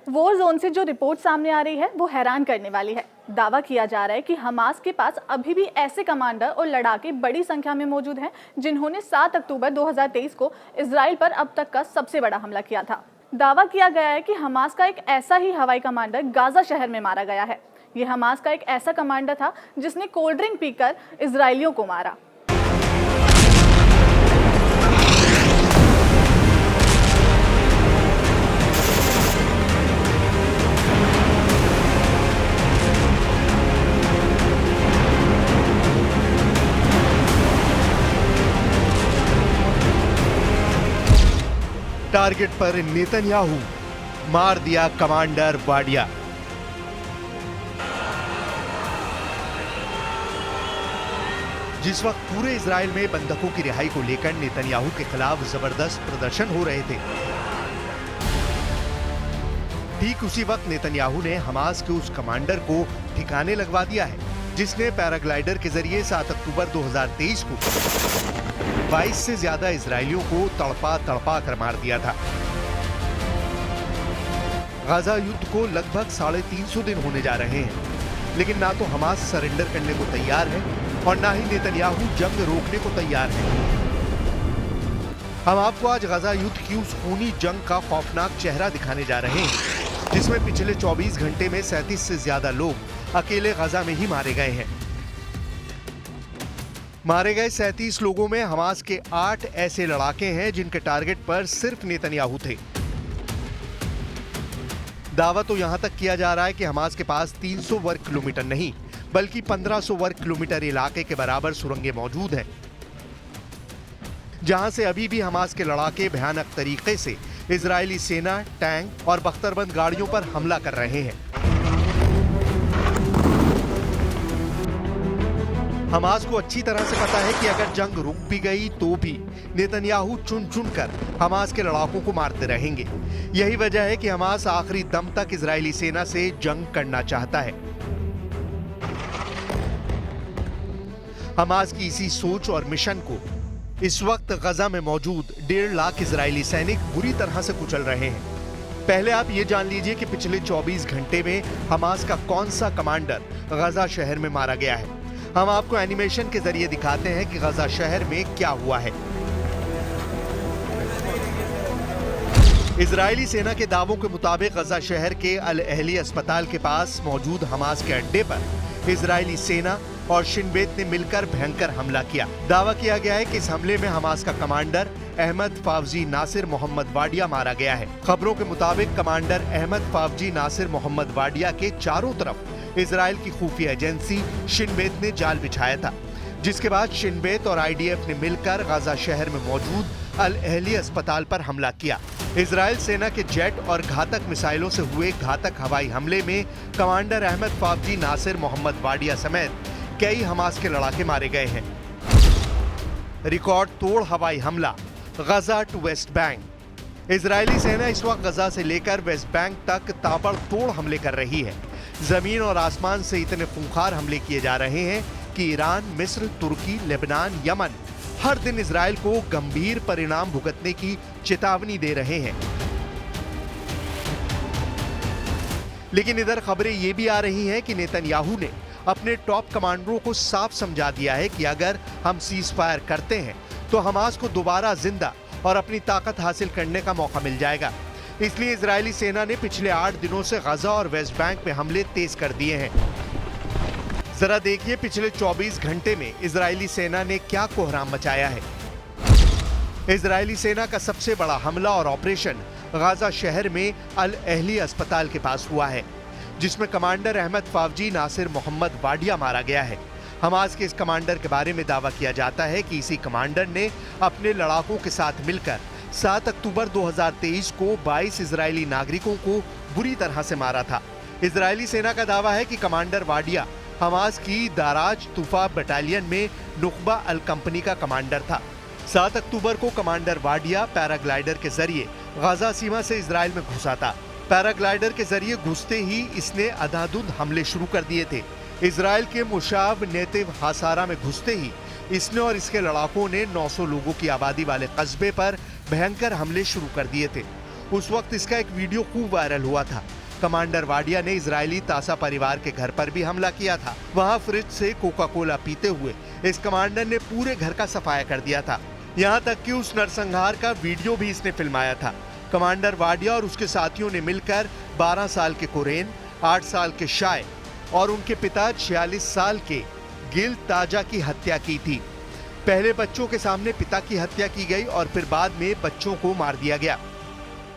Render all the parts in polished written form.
War zone से जो report सामने आ रही है वो हैरान करने वाली है। दावा किया जा रहा है कि हमास के पास अभी भी ऐसे कमांडर और लड़ाके बड़ी संख्या में मौजूद हैं जिन्होंने 7 अक्टूबर 2023 को इजराइल पर अब तक का सबसे बड़ा हमला किया था। दावा किया गया है कि हमास का एक ऐसा ही हवाई कमांडर गाजा शहर में मारा गया है। ये हमास का एक ऐसा कमांडर था जिसने कोल्ड ड्रिंक पीकर इजरायलियों को मारा। टारगेट पर नेतन्याहू, मार दिया कमांडर वाडिया। जिस वक्त पूरे इजराइल में बंधकों की रिहाई को लेकर नेतन्याहू के खिलाफ जबरदस्त प्रदर्शन हो रहे थे, ठीक उसी वक्त नेतन्याहू ने हमास के उस कमांडर को ठिकाने लगवा दिया है जिसने पैराग्लाइडर के जरिए 7 अक्टूबर 2023 को 22 से ज्यादा इजरायलियों को तड़पा कर मार दिया था। गाजा युद्ध को लगभग 350 दिन होने जा रहे हैं, लेकिन ना तो हमास सरेंडर करने को तैयार है और ना ही नेतन्याहू जंग रोकने को तैयार है। हम आपको आज गाजा युद्ध की उस खूनी जंग का खौफनाक चेहरा दिखाने जा रहे हैं जिसमें पिछले 24 घंटे में 37 से ज्यादा लोग अकेले गाजा में ही मारे गए हैं। मारे गए 37 लोगों में हमास के 8 ऐसे लड़ाके हैं जिनके टारगेट पर सिर्फ नेतन्याहू थे। दावा तो यहां तक किया जा रहा है कि हमास के पास 300 वर्ग किलोमीटर नहीं बल्कि 1500 वर्ग किलोमीटर इलाके के बराबर सुरंगें मौजूद हैं, जहां से अभी भी हमास के लड़ाके भयानक तरीके से इजरायली सेना, टैंक और बख्तरबंद गाड़ियों पर हमला कर रहे हैं। हमास को अच्छी तरह से पता है कि अगर जंग रुक भी गई तो भी नेतन्याहू चुन चुन कर हमास के लड़ाकों को मारते रहेंगे। यही वजह है कि हमास आखिरी दम तक इजरायली सेना से जंग करना चाहता है। हमास की इसी सोच और मिशन को इस वक्त गजा में मौजूद 1.5 लाख इजरायली सैनिक बुरी तरह से कुचल रहे हैं। पहले आप ये जान लीजिए कि पिछले 24 घंटे में हमास का कौन सा कमांडर गजा शहर में मारा गया है। हम आपको एनिमेशन के जरिए दिखाते हैं कि गजा शहर में क्या हुआ है। इजरायली सेना के दावों के मुताबिक गजा शहर के अल अहली अस्पताल के पास मौजूद हमास के अड्डे पर इजरायली सेना और शिन बेत ने मिलकर भयंकर हमला किया। दावा किया गया है कि इस हमले में हमास का कमांडर अहमद फावजी नासिर मोहम्मद वाडिया मारा गया है। खबरों के मुताबिक कमांडर अहमद फावजी नासिर मोहम्मद वाडिया के चारों तरफ इजराइल की खुफिया एजेंसी शिन बेत ने जाल बिछाया था, जिसके बाद शिन बेत और आईडीएफ ने मिलकर गाजा शहर में मौजूद अल अहली अस्पताल पर हमला किया। इजराइल सेना के जेट और घातक मिसाइलों से हुए घातक हवाई हमले में कमांडर अहमद फावजी नासिर मोहम्मद वाडिया समेत कई हमास के लड़ाके मारे गए हैं। रिकॉर्ड तोड़ हवाई हमला गजा टू वेस्ट बैंक। इजरायली सेना इस वक्त गजा से लेकर वेस्ट बैंक तक ताबड़तोड़ हमले कर रही है। जमीन और आसमान से इतने खूंखार हमले किए जा रहे हैं कि ईरान, मिस्र, तुर्की, लेबनान, यमन हर दिन इजराइल को गंभीर परिणाम भुगतने की चेतावनी दे रहे हैं। लेकिन इधर खबरें ये भी आ रही हैं कि नेतन्याहू ने अपने टॉप कमांडरों को साफ समझा दिया है कि अगर हम सीज फायर करते हैं तो हमास को दोबारा जिंदा और अपनी ताकत हासिल करने का मौका मिल जाएगा। इसलिए इजरायली सेना ने पिछले 8 दिनों से गजा और वेस्ट बैंक में हमले तेज कर दिए हैं। जरा देखिए पिछले 24 घंटे में इजरायली सेना ने क्या कोहराम मचाया है। इजरायली सेना का सबसे बड़ा हमला और ऑपरेशन गाजा शहर में अल अहली अस्पताल के पास हुआ है, जिसमें कमांडर अहमद फावजी नासिर मोहम्मद वाडिया मारा गया है। हमास के इस कमांडर के बारे में दावा किया जाता है कि इसी कमांडर ने अपने लड़ाकों के साथ मिलकर 7 अक्टूबर 2023 को 22 इजरायली नागरिकों को बुरी तरह से मारा था। इजरायली सेना का दावा है कि कमांडर वाडिया हमास की दाराज तुफा बटालियन में नुखबा अल कंपनी का कमांडर था। 7 अक्टूबर को कमांडर वाडिया पैराग्लाइडर के जरिए गाजा सीमा से इजराइल में घुसा था। पैराग्लाइडर के जरिए घुसते ही इसने अंधाधुंध हमले शुरू कर दिए थे। इजराइल के मुशाब नेतिव हासारा में घुसते ही इसने और इसके लड़ाकों ने 900 लोगों की आबादी वाले कस्बे पर भयंकर हमले शुरू कर दिए थे। उस वक्त इसका एक वीडियो खूब वायरल हुआ था। कमांडर वाडिया ने इजरायली तासा परिवार के घर पर भी हमला किया था। वहां फ्रिज से कोका कोला पीते हुए इस कमांडर ने पूरे घर का सफाया कर दिया था। यहां तक कि उस नरसंहार का वीडियो भी इसने फिल्माया था। कमांडर वाडिया और उसके साथियों ने मिलकर 12 साल के कुरैन, 8 साल के शाय और उनके पिता 46 साल के गिल ताजा की हत्या की थी। पहले बच्चों के सामने पिता की हत्या की गई और फिर बाद में बच्चों को मार दिया गया।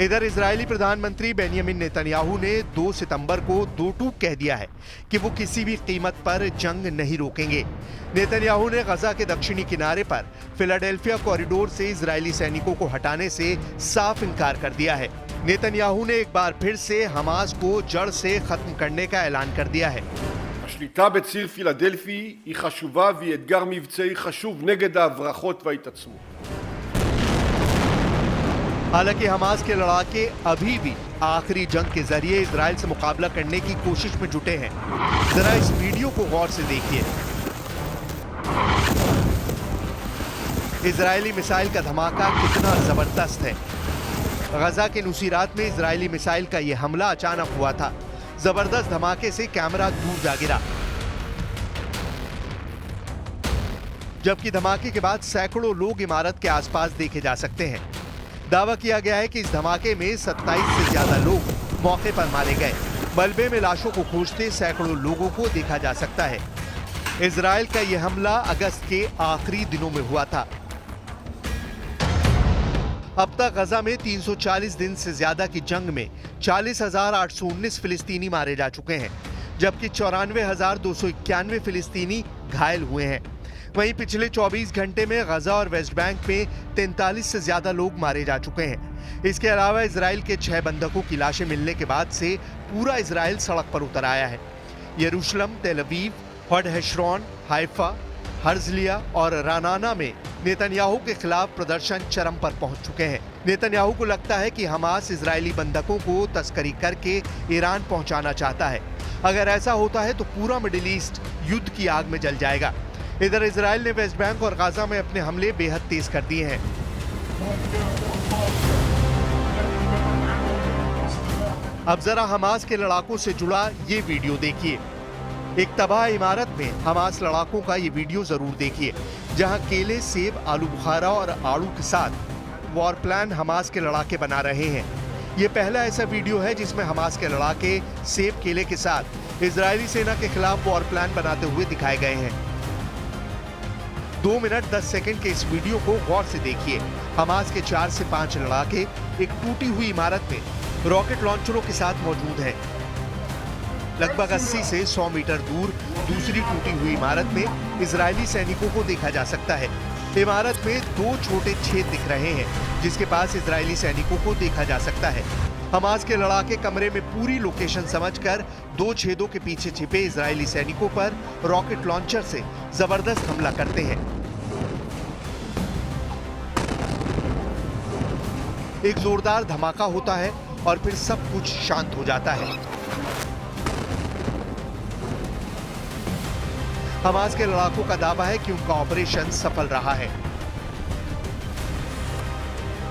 इधर इजरायली प्रधानमंत्री बेंयामिन नेतन्याहू ने 2 सितंबर को दो टूक कह दिया है कि वो किसी भी कीमत पर जंग नहीं रोकेंगे। नेतन्याहू ने गजा के दक्षिणी किनारे पर फिलाडेल्फिया कॉरिडोर से इजरायली सैनिकों को हटाने से साफ इनकार कर दिया है। नेतन्याहू ने एक बार फिर से हमास को जड़ से खत्म करने का ऐलान कर दिया है। השליטה בציר פילדלפי היא חשובה והיא אתגר מבצעי חשוב נגד ההברחות וההתעצמות. हालांकि हमास के लड़ाके अभी भी आखिरी जंग के जरिए इजराइल से मुकाबला करने की कोशिश में जुटे हैं। जरा इस वीडियो को गौर से देखिए। इजरायली मिसाइल का धमाका कितना जबरदस्त है। गजा के नुसीरात में इजरायली मिसाइल का यह हमला अचानक हुआ था। जबरदस्त धमाके से कैमरा दूर जा गिरा, जबकि धमाके के बाद सैकड़ों लोग इमारत के आसपास देखे जा सकते हैं। दावा किया गया है कि इस धमाके में 27 से ज्यादा लोग मौके पर मारे गए। मलबे में लाशों को खोजते सैकड़ों लोगों को देखा जा सकता है। इजराइल का यह हमला अगस्त के आखिरी दिनों में हुआ था। अब तक गजा में 340 दिन से ज्यादा की जंग में 40,819 फिलिस्तीनी मारे जा चुके हैं, जबकि 94,291 फिलिस्तीनी घायल हुए हैं। वहीं पिछले 24 घंटे में गजा और वेस्ट बैंक में 43 से ज्यादा लोग मारे जा चुके हैं। इसके अलावा इजराइल के 6 बंधकों की लाशें मिलने के बाद से पूरा इजराइल सड़क पर उतर आया है। यरूशलेम, तेल अवीव, हड हेशरॉन, हाइफा, हर्जलिया और रानाना में नेतन्याहू के खिलाफ प्रदर्शन चरम पर पहुंच चुके हैं। नेतन्याहू को लगता है कि हमास इजरायली बंधकों को तस्करी करके ईरान पहुंचाना चाहता है। अगर ऐसा होता है तो पूरा मिडिल ईस्ट युद्ध की आग में जल जाएगा। इधर इजराइल ने वेस्ट बैंक और गाजा में अपने हमले बेहद तेज कर दिए हैं। अब जरा हमास के लड़ाकों से जुड़ा ये वीडियो देखिए। एक तबाह इमारत में हमास लड़ाकों का ये वीडियो जरूर देखिए, जहां केले, सेब, आलू बुखारा और आड़ू के साथ वॉर प्लान हमास के लड़ाके बना रहे हैं। ये पहला ऐसा वीडियो है जिसमें हमास के लड़ाके सेब, केले के साथ इजरायली सेना के खिलाफ वॉर प्लान बनाते हुए दिखाए गए हैं। 2 मिनट 10 सेकंड के इस वीडियो को गौर से देखिए। हमास के 4 से 5 लड़ाके एक टूटी हुई इमारत में रॉकेट लॉन्चरों के साथ मौजूद हैं। लगभग 80 से 100 मीटर दूर दूसरी टूटी हुई इमारत में इजरायली सैनिकों को देखा जा सकता है। इमारत में 2 छोटे छेद दिख रहे हैं, जिसके पास इजरायली सैनिकों को देखा जा सकता है। हमास के लड़ाके कमरे में पूरी लोकेशन समझकर 2 छेदों के पीछे छिपे इजरायली सैनिकों पर रॉकेट लॉन्चर से जबरदस्त हमला करते हैं। एक जोरदार धमाका होता है और फिर सब कुछ शांत हो जाता है। हमास के लड़ाकों का दावा है कि उनका ऑपरेशन सफल रहा है।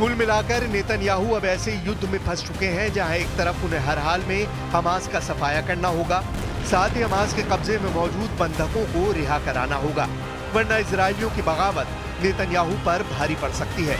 कुल मिलाकर नेतन्याहू अब ऐसे युद्ध में फंस चुके हैं जहां एक तरफ उन्हें हर हाल में हमास का सफाया करना होगा साथ ही हमास के कब्जे में मौजूद बंधकों को रिहा कराना होगा, वरना इजरायलियों की बगावत नेतन्याहू पर भारी पड़ सकती है।